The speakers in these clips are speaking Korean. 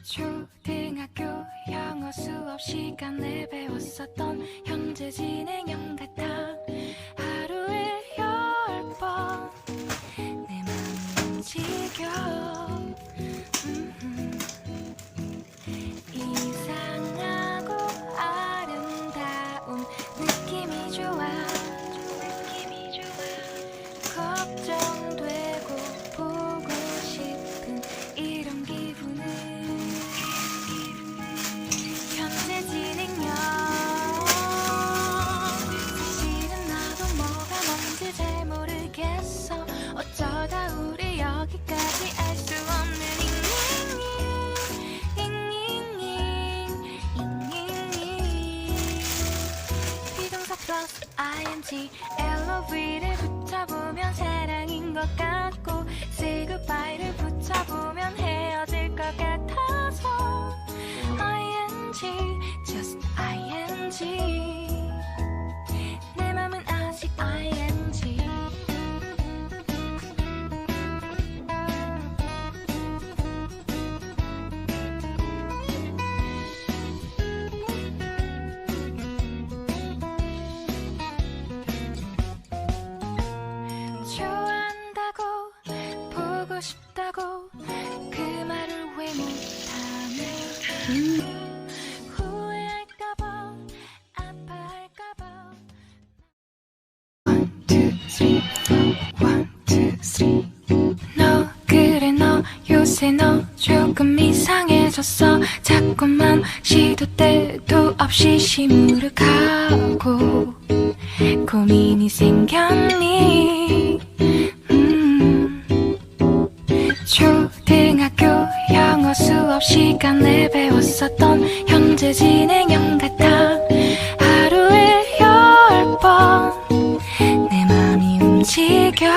초등학교 영어 수업 시간에 배웠었던 현재진행형 같아. 하루에 10번 내 맘이 움직여. 이상하고 아름다운 느낌이 좋아. 걱정되고 보고 싶은 이런 기분은 현재진행형. 사실은 나도 뭐가 뭔지 잘 모르겠어. 어쩌다 우리 여기까지 알 수 없는 비동사 플러스 ing LOV를 붙여보면 사랑인 것 같고 say goodbye를 붙여보면 헤어질 것 같아서 ing just ing 내 맘은 아직 ing. 좋아한다고 보고 싶다고 그 말을 왜 못하면 후회할까봐 아파할까봐. 1, 2, 3, 4 1, 2, 3 너 그래 너 요새 너 조금 이상해졌어. 자꾸만 시도 때도 없이 시무룩하고 고민이 생겼니. 초등학교 영어 수업 시간에 배웠었던 현재진행형 같아. 하루에 10번 내 맘이 움직여.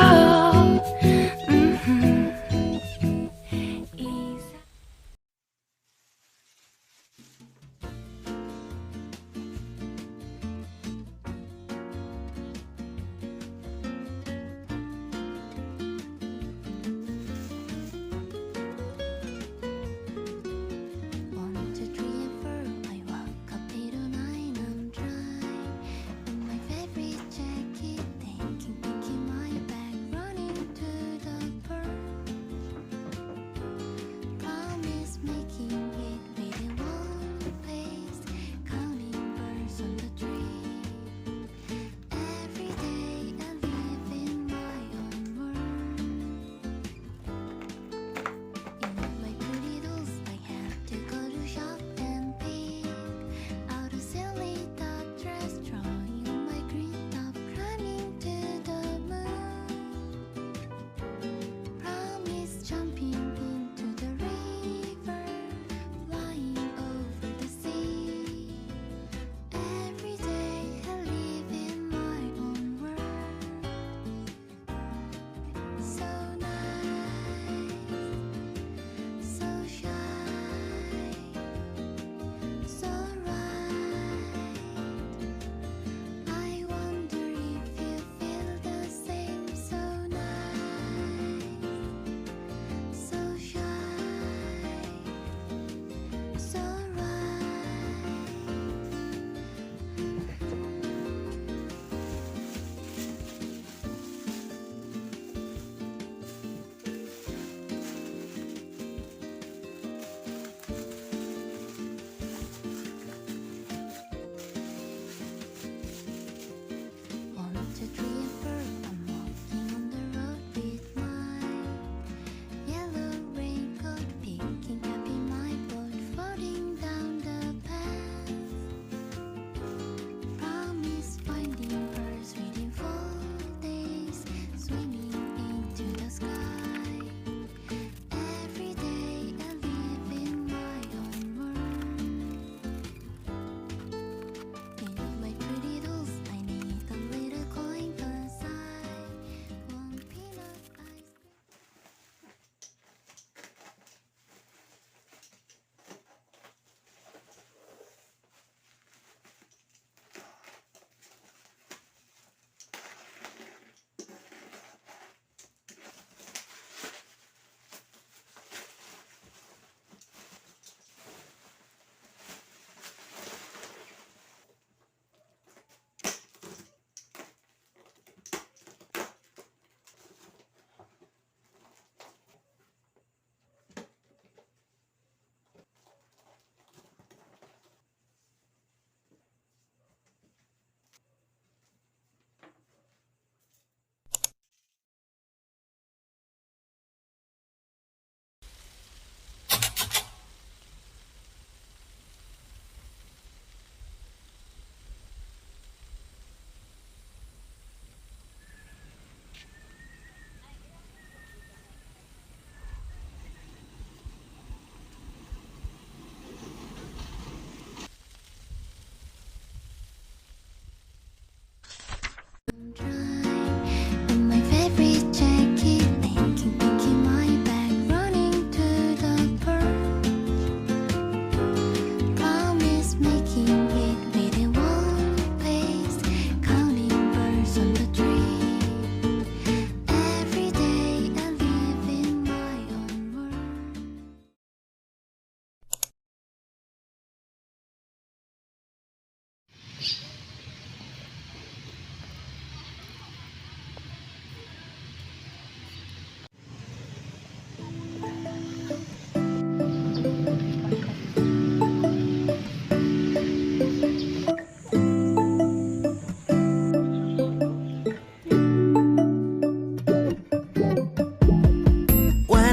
When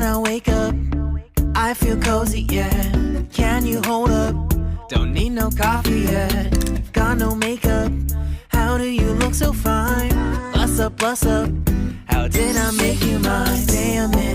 I wake up, I feel cozy, yeah. Can you hold up? Don't need no coffee yet. Got no makeup. How do you look so fine? Bust up, bust up. How did I make you mine? Say a minute.